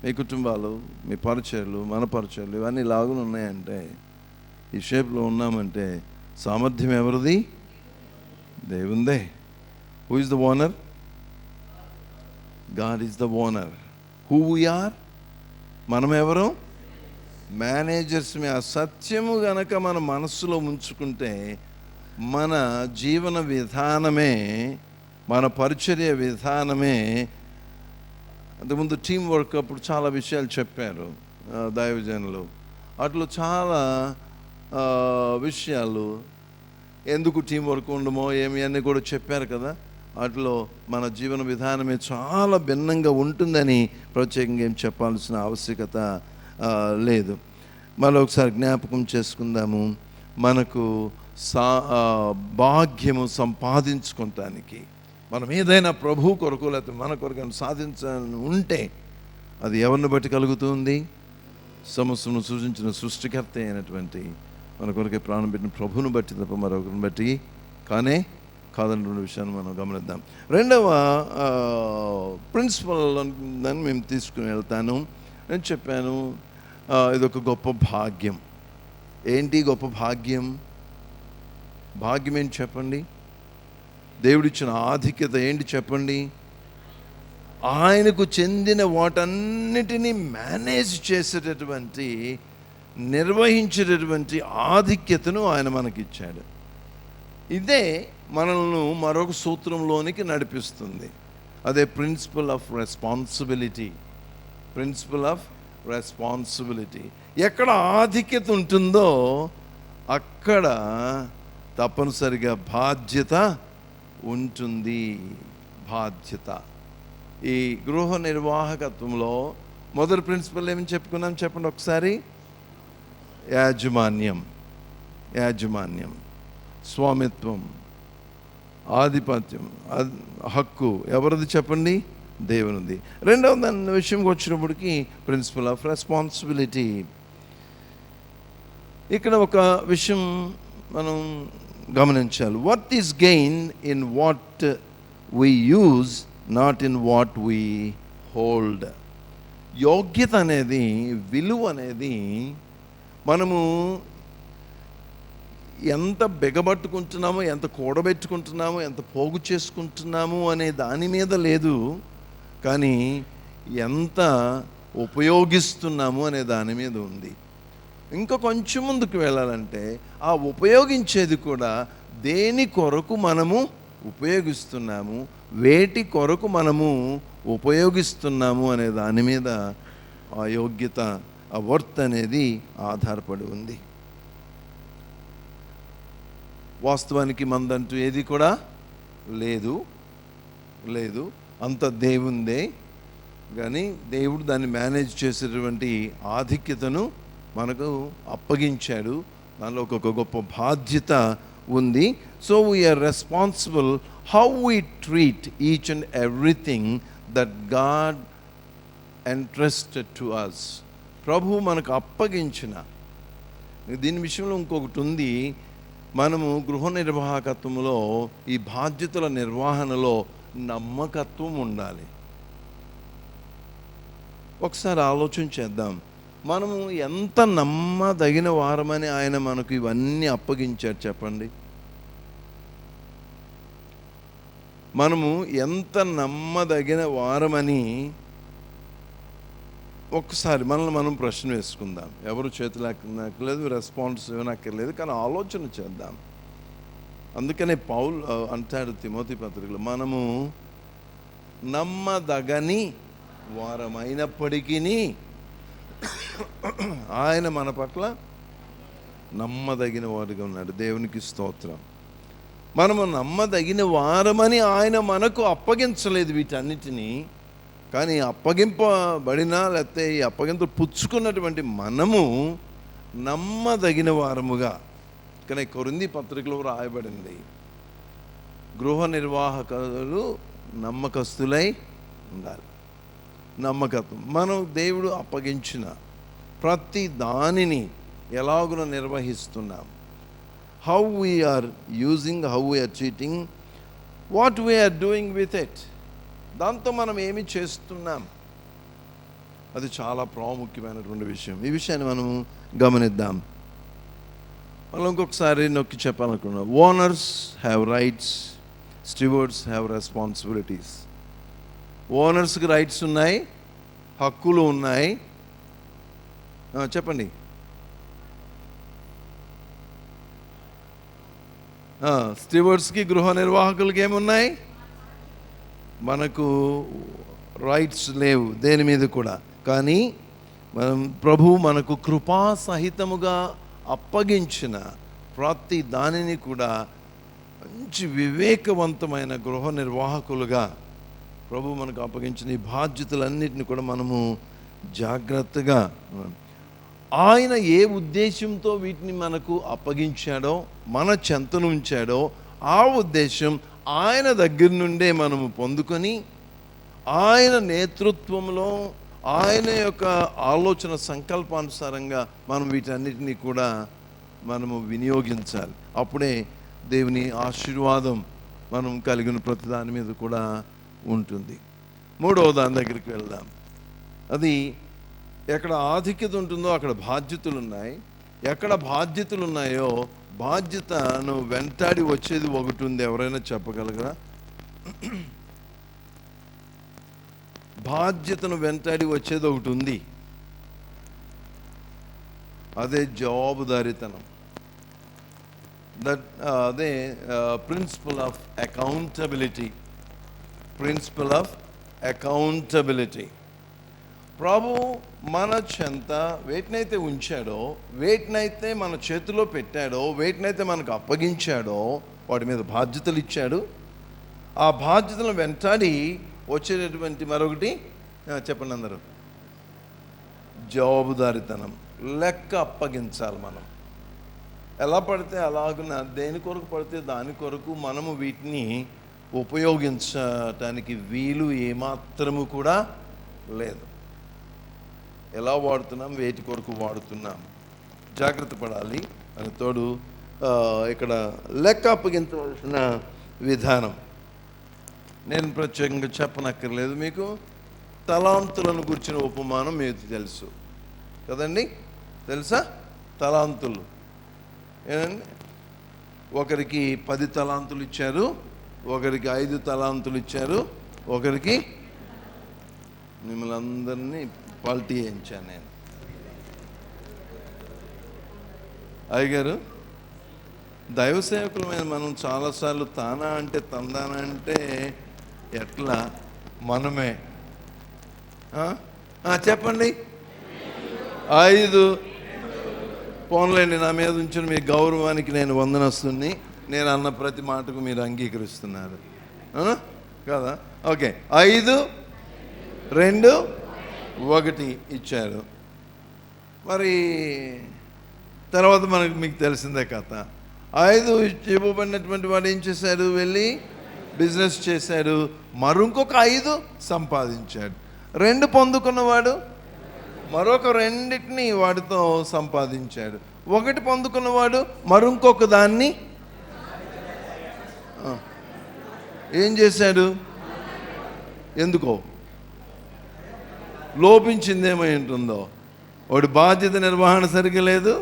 మీ కుటుంబాలు, మీ పరిచయాలు, మన పరిచయాలు ఇవన్నీ లాగులు ఉన్నాయంటే, ఈ షేప్లో ఉన్నామంటే సామర్థ్యం ఎవరిది? దేవుందే. Who is the owner? God is the owner. Who we are? మనం ఎవరు? మేనేజర్స్. ఆ సత్యము గనక మన మనస్సులో ఉంచుకుంటే మన జీవన విధానమే, మన పరిచర్య విధానమే. అంతకుముందు టీం వర్క్ అప్పుడు చాలా విషయాలు చెప్పారు దైవజనులు. అట్లా చాలా విషయాలు ఎందుకు టీం వర్క్ ఉండమో ఏమి అన్నీ కూడా చెప్పారు కదా. వాటిలో మన జీవన విధానమే చాలా భిన్నంగా ఉంటుందని ప్రత్యేకంగా ఏం చెప్పాల్సిన ఆవశ్యకత లేదు. మరొకసారి జ్ఞాపకం చేసుకుందాము. మనకు భాగ్యము సంపాదించుకోవటానికి మనం ఏదైనా ప్రభు కొరకు లేకపోతే మన కొరకు సాధించాలని ఉంటే అది ఎవరిని బట్టి కలుగుతుంది? సమస్తను సృజించిన సృష్టికర్త అయినటువంటి మన కొరకే ప్రాణం పెట్టిన ప్రభువును బట్టి తప్ప మరొకరిని బట్టి కాదన్న విషయాన్ని మనం గమనిద్దాం. రెండవ ప్రిన్సిపల్ దాన్ని మేము తీసుకుని వెళ్తాను. నేను చెప్పాను ఇదొక గొప్ప భాగ్యం. ఏంటి గొప్ప భాగ్యం? భాగ్యం ఏంటి చెప్పండి? దేవుడిచ్చిన ఆధిక్యత ఏంటి చెప్పండి? ఆయనకు చెందిన వాటన్నిటినీ మేనేజ్ చేసేటటువంటి, నిర్వహించేటటువంటి ఆధిక్యతను ఆయన మనకిచ్చాడు. ఇదే మనల్ని మరొక సూత్రంలోనికి నడిపిస్తుంది. అదే principle of responsibility. Principle of responsibility. ఎక్కడ ఆధిక్యత ఉంటుందో అక్కడ తప్పనిసరిగా బాధ్యత ఉంటుంది. బాధ్యత. ఈ గృహ నిర్వాహకత్వంలో మొదటి ప్రిన్సిపల్ ఏమని చెప్పుకున్నాం చెప్పండి ఒకసారి? యాజమాన్యం. స్వామిత్వం, ఆధిపత్యం, హక్కు ఎవరిది చెప్పండి? దేవునిది. రెండవ దాని విషయంకి వచ్చినప్పటికీ ప్రిన్సిపల్ ఆఫ్ రెస్పాన్సిబిలిటీ. ఇక్కడ ఒక విషయం మనం గమనించాలి. What is gain in what we use, not in what we hold. యోగ్యత అనేది, విలువ అనేది మనము ఎంత బిగబట్టుకుంటున్నామో, ఎంత కూడబెట్టుకుంటున్నామో, ఎంత పోగు చేసుకుంటున్నాము అనే దాని మీద లేదు, కానీ ఎంత ఉపయోగిస్తున్నాము అనే దాని మీద ఉంది. ఇంకా కొంచెం ముందుకు వెళ్ళాలంటే ఆ ఉపయోగించేది కూడా దేని కొరకు మనము ఉపయోగిస్తున్నాము, వేటి కొరకు మనము ఉపయోగిస్తున్నాము అనే దాని మీద ఆ యోగ్యత, ఆ వర్త్ అనేది ఆధారపడి ఉంది. వాస్తవానికి మందంటూ ఏది కూడా లేదు, అంత దేవుందే. కానీ దేవుడు దాన్ని మేనేజ్ చేసేటువంటి ఆధిక్యతను మనకు అప్పగించాడు. దానిలో ఒక గొప్ప బాధ్యత ఉంది. So we are responsible how we treat each and everything that God entrusted to us. ప్రభు మనకు అప్పగించిన దీని విషయంలో ఇంకొకటి ఉంది. మనము గృహ నిర్వాహకత్వంలో, ఈ బాధ్యతల నిర్వహణలో నమ్మకత్వం ఉండాలి. ఒకసారి ఆలోచన చేద్దాం. మనము ఎంత నమ్మదగిన వారమని ఆయన మనకు ఇవన్నీ అప్పగించాడు చెప్పండి. మనము ఎంత నమ్మదగిన వారమని ఒకసారి మనల్ని మనం ప్రశ్న వేసుకుందాం. ఎవరు చేతులు ఎక్కలేదు, రెస్పాన్స్ ఇవ్వనక్కర్లేదు, కానీ ఆలోచన చేద్దాం. అందుకనే పౌలు అంటాడు తిమోతి పత్రికలో, మనము నమ్మదగని వారమైనప్పటికీ ఆయన మన పట్ల నమ్మదగిన వాడుగా ఉన్నాడు. దేవునికి స్తోత్రం. మనము నమ్మదగిన వారమని ఆయన మనకు అప్పగించలేదు వీటన్నిటినీ, కానీ అప్పగింపబడినా లేకపోతే ఈ అప్పగింత పుచ్చుకున్నటువంటి మనము నమ్మదగిన వారముగా, కానీ కొరింథీ పత్రికలో రాయబడింది, గృహ నిర్వాహకులు నమ్మకస్తులై ఉండాలి. నమ్మకత్వం. మనం దేవుడు అప్పగించిన ప్రతి దానిని ఎలాగున నిర్వహిస్తున్నాం, how we are using, how we are treating, what we are doing with it. దాంతో మనం ఏమి చేస్తున్నాం. అది చాలా ప్రాముఖ్యమైనటువంటి విషయం. ఈ విషయాన్ని మనం గమనిద్దాం. మళ్ళీ ఇంకొకసారి నొక్కి చెప్పాలనుకున్నాం. Owners have rights, stewards have responsibilities. ఓనర్స్కి రైట్స్ ఉన్నాయి, హక్కులు ఉన్నాయి. చెప్పండి. స్టీవర్డ్స్కి, గృహ నిర్వాహకులకి ఏమున్నాయి? మనకు రైట్స్ లేవు దేని మీద కూడా. కానీ ప్రభువు మనకు కృపా సహితముగా అప్పగించిన ప్రతి దానిని కూడా మంచి వివేకవంతమైన గృహ నిర్వాహకులుగా ప్రభు మనకు అప్పగించిన ఈ బాధ్యతలన్నిటిని కూడా మనము జాగ్రత్తగా, ఆయన ఏ ఉద్దేశంతో వీటిని మనకు అప్పగించాడో, మన చెంతను ఉంచాడో, ఆ ఉద్దేశం ఆయన దగ్గర నుండే మనము పొందుకొని, ఆయన నేతృత్వంలో, ఆయన యొక్క ఆలోచన సంకల్పానుసారంగా మనం వీటన్నిటినీ కూడా మనము వినియోగించాలి. అప్పుడే దేవుని ఆశీర్వాదం మనం కలిగిన ప్రతి దాని మీద కూడా ఉంటుంది. మూడవ దాని దగ్గరికి వెళ్దాం. అది ఎక్కడ ఆధిక్యత ఉంటుందో అక్కడ బాధ్యతలు ఉన్నాయి. ఎక్కడ బాధ్యతలు ఉన్నాయో బాధ్యతను వెంటాడి వచ్చేది ఒకటి ఉంది. ఎవరైనా చెప్పగలరా? బాధ్యతను వెంటాడి వచ్చేది ఒకటి ఉంది. అదే జవాబుదారీతనం. అదే principle of accountability. Principle of accountability. ప్రభు మన చెంత వేటినైతే ఉంచాడో, వేటినైతే మన చేతిలో పెట్టాడో, వేటినైతే మనకు అప్పగించాడో వాటి మీద బాధ్యతలు ఇచ్చాడు. ఆ బాధ్యతలను వెంటాడి వచ్చేటటువంటి మరొకటి చెప్పండి అందరూ, జవాబుదారీతనం. లెక్క అప్పగించాలి. మనం ఎలా పడితే అలాగున, దేని కొరకు పడితే దాని కొరకు మనము వీటిని ఉపయోగించటానికి వీలు ఏమాత్రము కూడా లేదు. ఎలా వాడుతున్నాం, వేటి కొరకు వాడుతున్నాం, జాగ్రత్త పడాలి. అని తోడు ఇక్కడ లెక్క అప్పగించవలసిన విధానం నేను ప్రత్యేకంగా చెప్పనక్కర్లేదు. మీకు తలాంతులను గురించిన ఉపమానం మీకు తెలుసు కదండి, తెలుసా? తలాంతులు ఏనండి, ఒకరికి 10 తలాంతులు ఇచ్చారు, ఒకరికి 5 తలాంతులు ఇచ్చారు, ఒకరికి మిమ్మల్ని అందరినీ పాల్టీ వేయించాను నేను. అయ్యగారు, దైవ సేవకులమైన మనం చాలాసార్లు తానా అంటే తందానా అంటే ఎట్లా మనమే చెప్పండి. 5 పోన్లేండి, నా మీద ఉంచిన మీ గౌరవానికి నేను వందనస్తుని. నేను అన్న ప్రతి మాటకు మీరు అంగీకరిస్తున్నారు కదా? ఓకే, 5, 2, 1 ఇచ్చారు. మరి తర్వాత మీకు తెలిసిందే కథ. 5 ఇవ్వబడినటువంటి వాడు ఏం చేశాడు? వెళ్ళి బిజినెస్ చేశాడు, మరొక 5 సంపాదించాడు. 2 పొందుకున్నవాడు మరొక 2 వాడితో సంపాదించాడు. 1 పొందుకున్నవాడు మరొక దాన్ని ఏం చేశాడు? ఎందుకో లోపించిందేమై ఉంటుందో, వాడి బాధ్యత నిర్వహణ సరిగ్గా లేదు,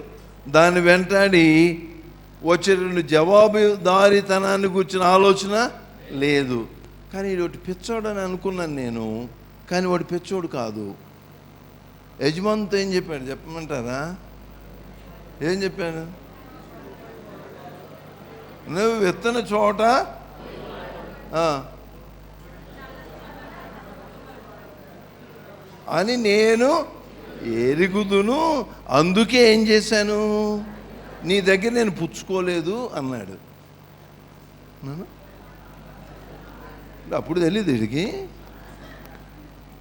దాన్ని వెంటాడి వచ్చేటువంటి జవాబుదారీతనాన్ని కూర్చున్న ఆలోచన లేదు. కానీ వాడు పిచ్చోడని అనుకున్నాను నేను, కానీ వాడు పిచ్చోడు కాదు. యజమానితో ఏం చెప్పాడు చెప్పమంటారా? ఏం చెప్పాడు? నువ్వు విత్తన చోట అని నేను ఎరుగుదును, అందుకే ఏం చేశాను, నీ దగ్గర నేను పుచ్చుకోలేదు అన్నాడు. అప్పుడు తెలియదు వీడికి,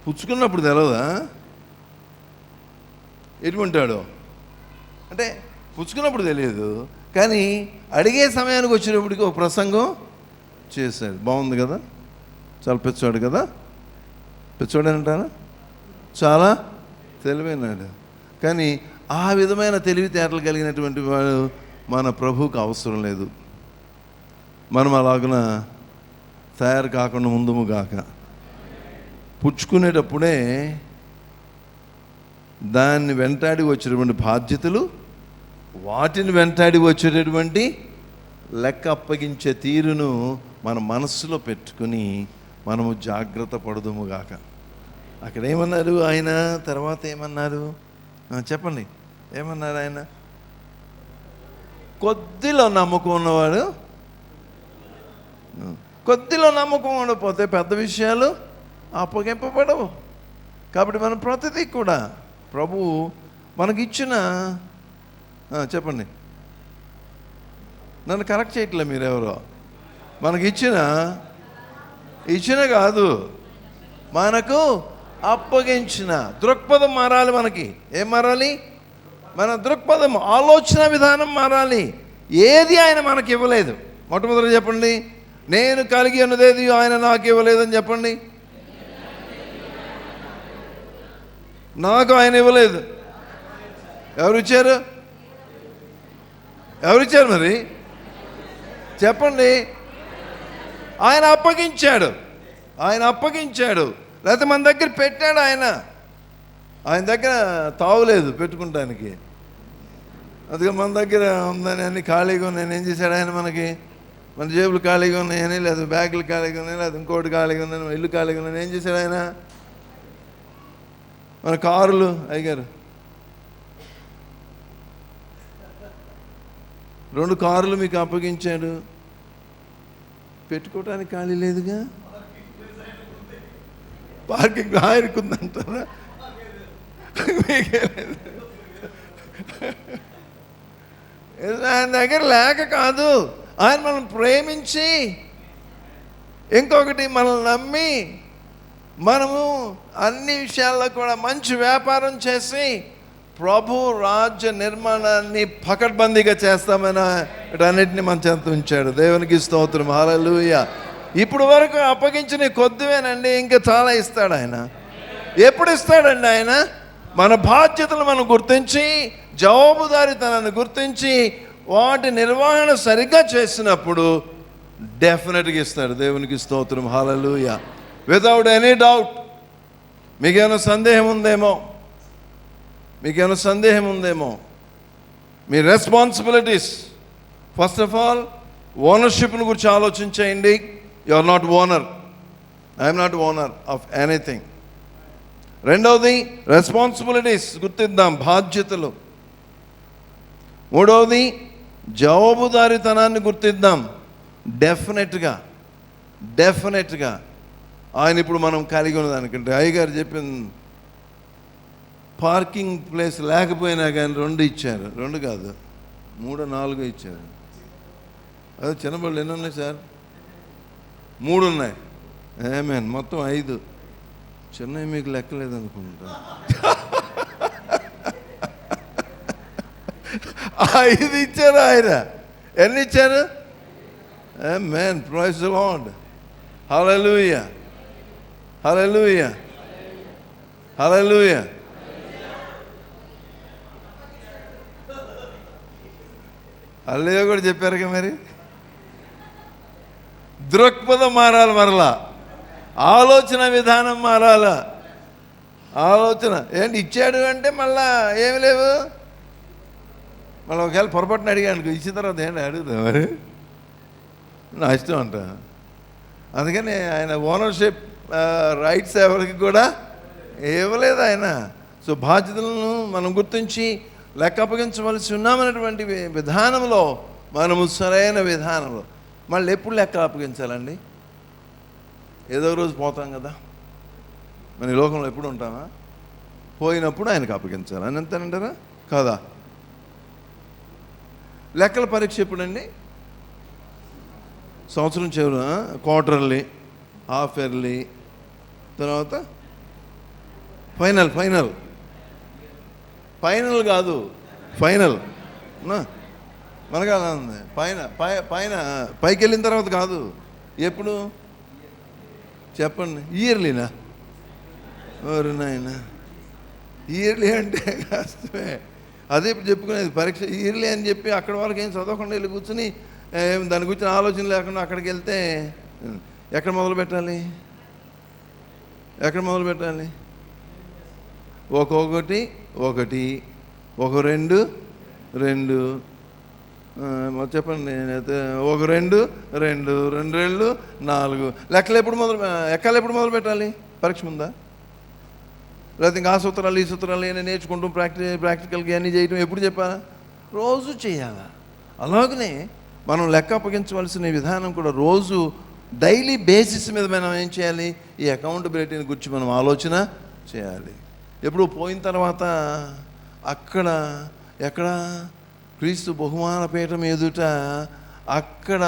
పుచ్చుకున్నప్పుడు తెలవదా ఎటువంటాడు అంటే? పుచ్చుకున్నప్పుడు తెలియదు, కానీ అడిగే సమయానికి వచ్చినప్పటికి ఒక ప్రసంగం చేశాడు. బాగుంది కదా, చాలా పిచ్చోడు కదా. పిచ్చోడు అంటారా? చాలా తెలివైనాడు. కానీ ఆ విధమైన తెలివితేటలు కలిగినటువంటి వాడు మన ప్రభువుకు అవసరం లేదు. మనం అలాగున తయారు కాకుండా ముందుము గాక. పుచ్చుకునేటప్పుడే దాన్ని వెంటాడి వచ్చేటువంటి బాధ్యతలు, వాటిని వెంటాడి వచ్చేటటువంటి లెక్క అప్పగించే తీరును మన మనస్సులో పెట్టుకుని మనము జాగ్రత్త పడదుముగాక. అక్కడ ఏమన్నారు ఆయన? తర్వాత ఏమన్నారు చెప్పండి, ఏమన్నారు ఆయన? కొద్దిలో నమ్మకం ఉన్నవాడు, కొద్దిలో నమ్మకం ఉండకపోతే పెద్ద విషయాలు అప్పగింపబడవు. కాబట్టి మనం ప్రతిదీ కూడా ప్రభువు మనకిచ్చిన, చెప్పండి, నన్ను కరెక్ట్ చేయట్లే మీరెవరో, ఇచ్చిన కాదు, మనకు అప్పగించిన దృక్పథం మారాలి. మనకి ఏం మారాలి? మన దృక్పథం, ఆలోచన విధానం మారాలి. ఏది ఆయన మనకి ఇవ్వలేదు. మొట్టమొదటి చెప్పండి, నేను కలిగి ఉన్నదేది ఆయన నాకు ఇవ్వలేదని చెప్పండి. నాకు ఆయన ఇవ్వలేదు. ఎవరిచ్చారు మరి చెప్పండి? ఆయన అప్పగించాడు, లేకపోతే మన దగ్గర పెట్టాడు. ఆయన దగ్గర తావులేదు పెట్టుకుంటానికి. అందుకే మన దగ్గర ఉందని అన్ని ఖాళీగా ఉన్నాయని ఏం చేశాడు ఆయన? మనకి మన జేబులు ఖాళీగా ఉన్నాయని, లేదా బ్యాగులు ఖాళీగా ఉన్నాయని, లేదా ఇంకోటి ఖాళీగా ఉందని, ఇల్లు ఖాళీగా ఉందని ఏం చేశాడు ఆయన? మన కారులు, అయ్యగారు 2 కార్లు మీకు అప్పగించాడు, పెట్టుకోవటానికి ఖాళీ లేదుగా. పార్కింగ్ ఆయనకుందంటారా? ఆయన దగ్గర లేక కాదు, ఆయన మనం ప్రేమించి, ఇంకొకటి మనల్ని నమ్మి, మనము అన్ని విషయాల్లో కూడా మంచి వ్యాపారం చేసి ప్రభు రాజ్య నిర్మాణాన్ని పకడ్బందీగా చేస్తామని వీటన్నిటిని మన చేత ఉంచాడు. దేవునికి స్తోత్రం, హల్లెలూయా. ఇప్పుడు వరకు అప్పగించిన కొద్దివేనండి, ఇంకా చాలా ఇస్తాడు ఆయన. ఎప్పుడు ఇస్తాడండి ఆయన? మన బాధ్యతలు మనం గుర్తించి, జవాబుదారీతనాన్ని గుర్తించి, వాటి నిర్వహణ సరిగ్గా చేసినప్పుడు డెఫినెట్గా ఇస్తాడు. దేవునికి స్తోత్రం, హల్లెలూయా. Without any doubt. మీకేమైనా సందేహం ఉందేమో? మీ రెస్పాన్సిబిలిటీస్, ఫస్ట్ ఆఫ్ ఆల్ ఓనర్షిప్ను గురించి ఆలోచించేయండి. You are not owner. I'm not owner of anything. రెండవది రెస్పాన్సిబిలిటీస్ గుర్తిద్దాం, బాధ్యతలు. మూడవది జవాబుదారీతనాన్ని గుర్తిద్దాం. డెఫినెట్గా ఆయన ఇప్పుడు మనం కలిగి ఉన్నదానికంటే, అయ్యగారు చెప్పింది, పార్కింగ్ ప్లేస్ లేకపోయినా కానీ 2 ఇచ్చారు. 2 కాదు, 3 4 ఇచ్చారు. అదే చిన్నబళ్ళు ఎన్ని ఉన్నాయి సార్? 3 ఉన్నాయి. ఏమేన్ మొత్తం 5. చిన్నవి మీకు లెక్కలేదు అనుకుంటా. 5 ఇచ్చారు ఆయన. ఎన్ని ఇచ్చారు? ఆమేన్, ప్రైజ్ ది లార్డ్, హల్లెలూయా, హల్లెలూయా, హల్లెలూయా. అల్లయ్య కూడా చెప్పారుగా మరి. దృక్పథం మారాలి, మరలా ఆలోచన విధానం మారాలా. ఆలోచన ఏంటి? ఇచ్చాడు అంటే మళ్ళా ఏమి లేవు. మళ్ళీ ఒకవేళ పొరపాటున అడిగాను, ఇచ్చిన తర్వాత ఏంటి అడుగుతా మరి, నా ఇష్టం అంట. అందుకని ఆయన ఓనర్షిప్ రైట్స్ ఎవరికి కూడా ఇవ్వలేదు ఆయన. సో బాధ్యతలను మనం గుర్తించి లెక్క అప్పగించవలసి ఉన్నామనేటువంటి విధానంలో మనము సరైన విధానంలో. మళ్ళీ ఎప్పుడు లెక్క అప్పగించాలండి? ఏదో రోజు పోతాం కదా, మన ఈ లోకంలో ఎప్పుడు ఉంటామా? పోయినప్పుడు ఆయనకు అప్పగించాలి అని అంతేనంటారా కాదా? లెక్కల పరీక్ష ఎప్పుడండి? సంవత్సరం చివర, క్వార్టర్లీ, హాఫ్ ఇయర్లీ, తర్వాత ఫైనల్ కాదు, ఫైనల్. మనకు అలా ఉంది. పైకి వెళ్ళిన తర్వాత కాదు. ఎప్పుడు చెప్పండి? ఇయర్లీనా? ఎవరు నాయన, ఇయర్లీ అంటే కష్టమే. అదే ఇప్పుడు చెప్పుకునేది పరీక్ష ఇయర్లీ అని చెప్పి అక్కడ వరకు ఏం చదవకుండా వెళ్ళి కూర్చుని దాని గురించి ఆలోచన లేకుండా అక్కడికి వెళ్తే ఎక్కడ మొదలు పెట్టాలి? ఒక్కొక్కటి ఒకటి, ఒక రెండు రెండు, చెప్పండి, నేనైతే ఒక రెండు రెండు, రెండు రెండు 4. ఎక్కాలు ఎప్పుడు మొదలు పెట్టాలి? పరీక్ష ముందా? లేకపోతే ఇంకా ఆ సూత్రాలు ఈ సూత్రాలు నేను నేర్చుకుంటూ ప్రాక్టికల్గా అన్నీ చేయటం ఎప్పుడు చెప్పాలా? రోజు చేయాలా. అలాగనే మనం లెక్క అప్పగించవలసిన విధానం కూడా రోజు డైలీ బేసిస్ మీద మనం ఏం చేయాలి? ఈ అకౌంటబిలిటీని గురించి మనం ఆలోచన చేయాలి. ఎప్పుడు పోయిన తర్వాత అక్కడ ఎక్కడ క్రీస్తు బహుమాన పీఠం ఎదుట అక్కడ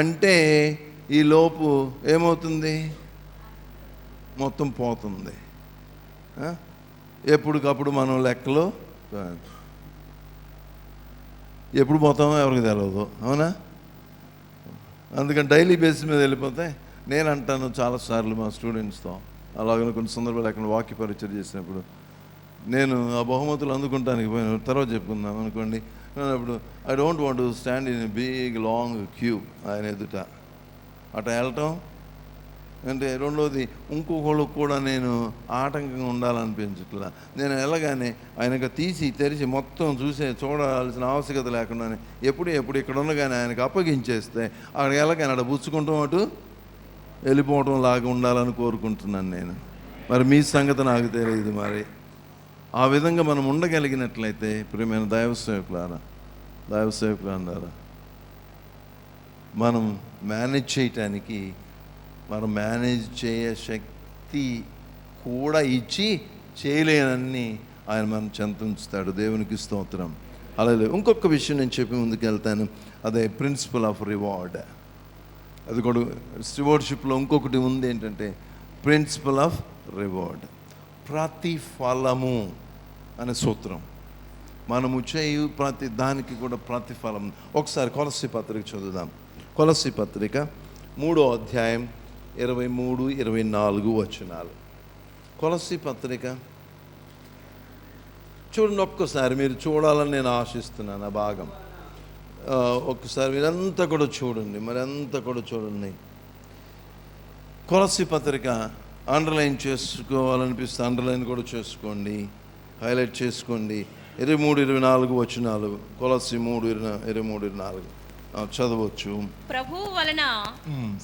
అంటే ఈ లోపు ఏమవుతుంది? మొత్తం పోతుంది. ఎప్పటికప్పుడు మనం లెక్కలో ఎప్పుడు పోతామో ఎవరికి తెలియదు, అవునా? అందుకని డైలీ బేసిస్ మీద వెళ్ళిపోతే నేను అంటాను చాలాసార్లు మా స్టూడెంట్స్తో, అలాగే కొన్ని సందర్భాలు ఎక్కడ వాక్య పరిచయం చేసినప్పుడు, నేను ఆ బహుమతులు అందుకుంటానికి పోయిన తర్వాత చెప్పుకుందాం అనుకోండి, అప్పుడు I don't want to stand in big long queue ఆయన ఎదుట అట్లా వెళ్ళటం. అంటే రెండోది ఇంకొకళ్ళకు కూడా నేను ఆటంకంగా ఉండాలనిపించట్లా. నేను వెళ్ళగానే ఆయనకు తీసి తెరిచి మొత్తం చూడాల్సిన ఆవశ్యకత లేకుండానే ఎప్పుడు ఇక్కడ ఉండగానే ఆయనకు అప్పగించేస్తే అక్కడికి వెళ్ళగానే అక్కడ పుచ్చుకుంటాం, అటు వెళ్ళిపోవటం లాగా ఉండాలని కోరుకుంటున్నాను నేను. మరి మీ సంగతి నాకు తెలియదు. మరి ఆ విధంగా మనం ఉండగలిగినట్లయితే ప్రియమైన దైవ సేవకులారా, మనం మేనేజ్ చేయటానికి, మనం మేనేజ్ శక్తి కూడా ఇచ్చి చేయలేనన్ని ఆయన మనం చెంత ఉంచుతాడు. దేవునికి స్తోత్రం. అలాగే ఇంకొక విషయం నేను చెప్పి ముందుకు వెళ్తాను, అదే ప్రిన్సిపల్ ఆఫ్ రివార్డ్. అది కూడా స్టివార్డ్షిప్లో ఇంకొకటి ఉంది, ఏంటంటే ప్రిన్సిపల్ ఆఫ్ రివార్డ్, ప్రతిఫలము అనే సూత్రం. మనము చేయు ప్రతి దానికి కూడా ప్రతిఫలం. ఒకసారి కొలస్సీ పత్రిక చదువుదాం. కొలస్సీ పత్రిక 3వ అధ్యాయం 23, 24 వచనాలు. కొలస్సీ పత్రిక చూడండి. ఒక్కసారి మీరు చూడాలని నేను ఆశిస్తున్నాను ఆ భాగం. ఒక్కసారి మీరంతా కూడా చూడండి, మరి అంతా కూడా చూడండి. కొలస్సీ పత్రిక అండర్లైన్ చేసుకోవాలనిపిస్తే అండర్లైన్ కూడా చేసుకోండి, హైలైట్ చేసుకోండి. 23, 24 వచనాలు. కొలస్సీ 3, 23, 24 చదవచ్చు. ప్రభువు వలన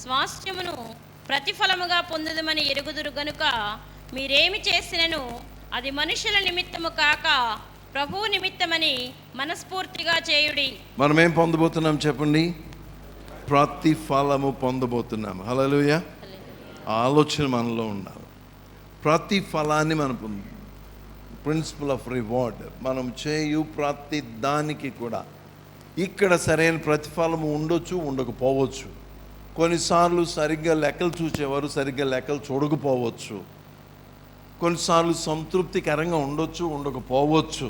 స్వాస్థ్యమును ప్రతిఫలముగా పొందుదమని ఎరుగుదురు గనుక మీరేమి చేసినను అది మనుషుల నిమిత్తము కాక ప్రభువు నిమిత్తమని మనస్ఫూర్తిగా చేయుడి. మనం ఏం పొందబోతున్నాం చెప్పండి? ప్రతిఫలము పొందబోతున్నాం. హల్లెలూయా. ఆలోచన మనలో ఉండాలి. ప్రతిఫలాన్ని మనం ప్రిన్సిపల్ ఆఫ్ రివార్డ్. మనం చేయు ప్రతి దానికి కూడా ఇక్కడ సరైన ప్రతిఫలము ఉండొచ్చు, ఉండకపోవచ్చు. కొన్నిసార్లు సరిగ్గా లెక్కలు చూసేవారు సరిగ్గా లెక్కలు చూడకపోవచ్చు. కొన్నిసార్లు సంతృప్తికరంగా ఉండొచ్చు, ఉండకపోవచ్చు.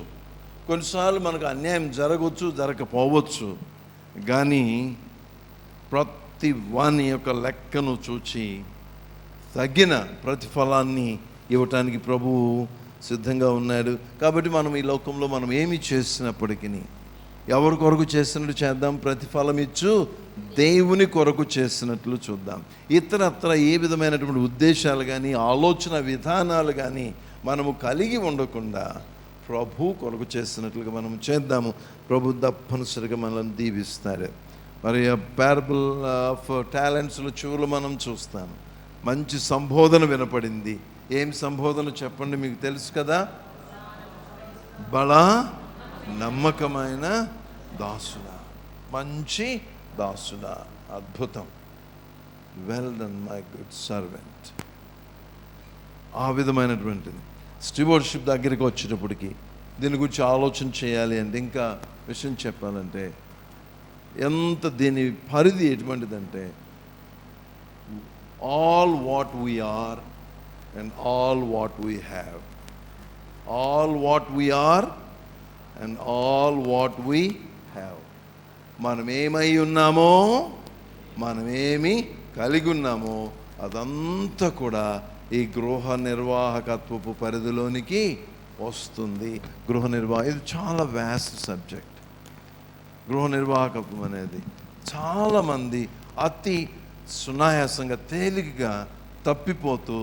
కొన్నిసార్లు మనకు అన్యాయం జరగవచ్చు, జరగకపోవచ్చు. కానీ ప్రతి వాని యొక్క లెక్కను చూచి తగిన ప్రతిఫలాన్ని ఇవ్వటానికి ప్రభువు సిద్ధంగా ఉన్నాడు. కాబట్టి మనం ఈ లోకంలో మనం ఏమి చేసినప్పటికీ ఎవరి కొరకు చేసినట్టు చేద్దాం, ప్రతిఫలం ఇచ్చు దేవుని కొరకు చేసినట్లు చూద్దాం. ఇతరత్ర ఏ విధమైనటువంటి ఉద్దేశాలు కానీ ఆలోచన విధానాలు కానీ మనము కలిగి ఉండకుండా ప్రభు కొరకు చేసినట్లుగా మనం చేద్దాము. ప్రభు తప్పనిసరిగా మనల్ని దీవిస్తారు. మరి పారబుల్ ఆఫ్ టాలెంట్స్లో చివరిలో మనం చూస్తాము, మంచి సంబోధన వినపడింది. ఏం సంబోధన చెప్పండి, మీకు తెలుసు కదా? బలా నమ్మకమైన దాసుడా, మంచి దాసుడా, అద్భుతం, well done my good servant. ఆ విధమైనటువంటిది స్టివార్డ్షిప్ దగ్గరికి వచ్చేటప్పటికి దీని గురించి ఆలోచన చేయాలి అంటే, ఇంకా విషయం చెప్పాలంటే ఎంత దీని పరిధి ఎటువంటిదంటే, all what we are and all what we have, all what we are and all what we have. మనం ఏమై ఉన్నామో, మనం ఏమి కలిగి ఉన్నామో అదంతా కూడా ఈ గృహ నిర్వాహకత్వపు పరిధిలోనికి వస్తుంది. ఇది చాలా వ్యాస్ట్ సబ్జెక్ట్. గృహ నిర్వాహకత్వం అనేది చాలామంది అతి సునాయాసంగా తేలికగా తప్పిపోతూ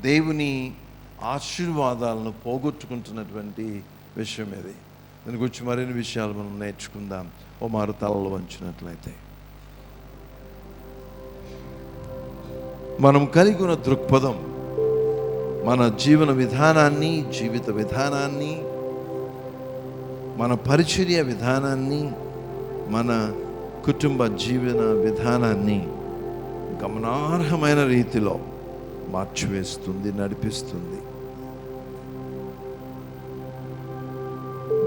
దేవుని ఆశీర్వాదాలను పోగొట్టుకుంటున్నటువంటి విషయం ఇది. దాని గురించి మరిన్ని విషయాలు మనం నేర్చుకుందాం. ఓ మారు తలలో వంచినట్లయితే మనం కలిగి ఉన్న దృక్పథం మన జీవన విధానాన్ని, జీవిత విధానాన్ని, మన పరిచర్య విధానాన్ని, మన కుటుంబ జీవన విధానాన్ని గమనార్హమైన రీతిలో మార్చివేస్తుంది, నడిపిస్తుంది.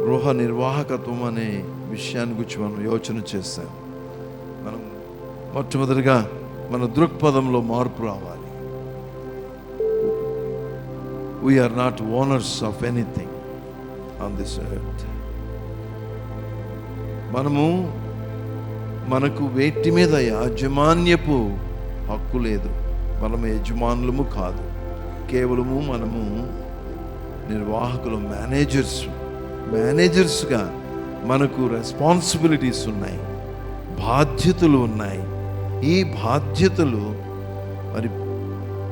గృహ నిర్వాహకత్వం అనే విషయాన్ని గురించి మనం యోచన చేస్తాం. మనం మొట్టమొదటిగా మన దృక్పథంలో మార్పు రావాలి. We are not owners of anything on this earth. మనకు వేటి మీద యాజమాన్యపు హక్కు లేదు. మనము యజమానులము కాదు, కేవలము మనము నిర్వాహకులు, మేనేజర్స్గా మనకు రెస్పాన్సిబిలిటీస్ ఉన్నాయి, బాధ్యతలు ఉన్నాయి. ఈ బాధ్యతలు మరి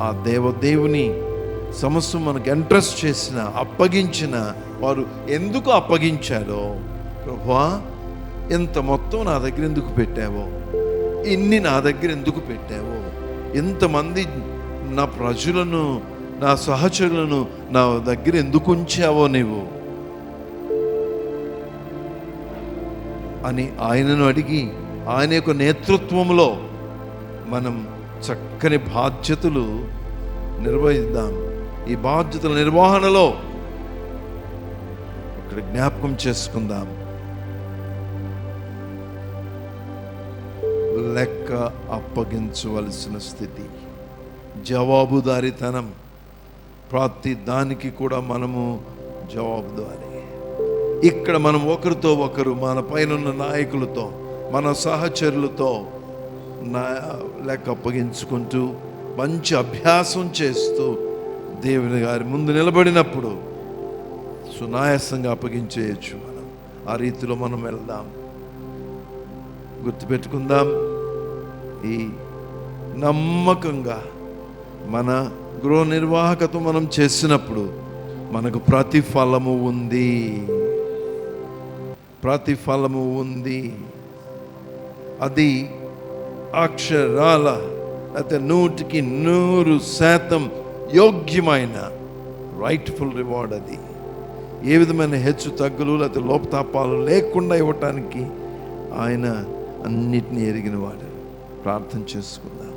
ఆ దేవుని సమస్య మనకు ఎంట్రస్ట్ చేసిన, అప్పగించిన వారు ఎందుకు అప్పగించారో, ప్రభువా ఇంత మొత్తం నా దగ్గర ఎందుకు పెట్టావో, ఇన్ని నా దగ్గర ఎందుకు పెట్టావో, ఇంతమంది నా ప్రజలను, నా సహచరులను నా దగ్గర ఎందుకు ఉంచావో నీవు అని ఆయనను అడిగి, ఆయన యొక్క నేతృత్వంలో మనం చక్కని బాధ్యతలు నిర్వహిద్దాం. ఈ బాధ్యతల నిర్వహణలో ఇక్కడ జ్ఞాపకం చేసుకుందాం. లెక్క అప్పగించవలసిన స్థితి, జవాబుదారీతనం. ప్రతి దానికి కూడా మనము జవాబుదారీ. ఇక్కడ మనం ఒకరితో ఒకరు, మన పైన నాయకులతో, మన సహచరులతో లెక్క అప్పగించుకుంటూ మంచి అభ్యాసం చేస్తూ దేవుని గారి ముందు నిలబడినప్పుడు సునాయాసంగా అప్పగించేయచ్చు. మనం ఆ రీతిలో మనం వెళ్దాం. గుర్తుపెట్టుకుందాం, ఈ నమ్మకంగా మన గృహ నిర్వాహకత్వం మనం చేసినప్పుడు మనకు ప్రతిఫలము ఉంది. ప్రతిఫలము ఉంది. అది అక్షరాల అయితే 100% యోగ్యమైన రైట్ఫుల్ రివార్డ్. అది ఏ విధమైన హెచ్చు తగ్గులు లేకపోతే లోపతాపాలు లేకుండా ఇవ్వటానికి ఆయన అన్నిటినీ ఎరిగినవాడు. ప్రార్థన చేసుకుందాం.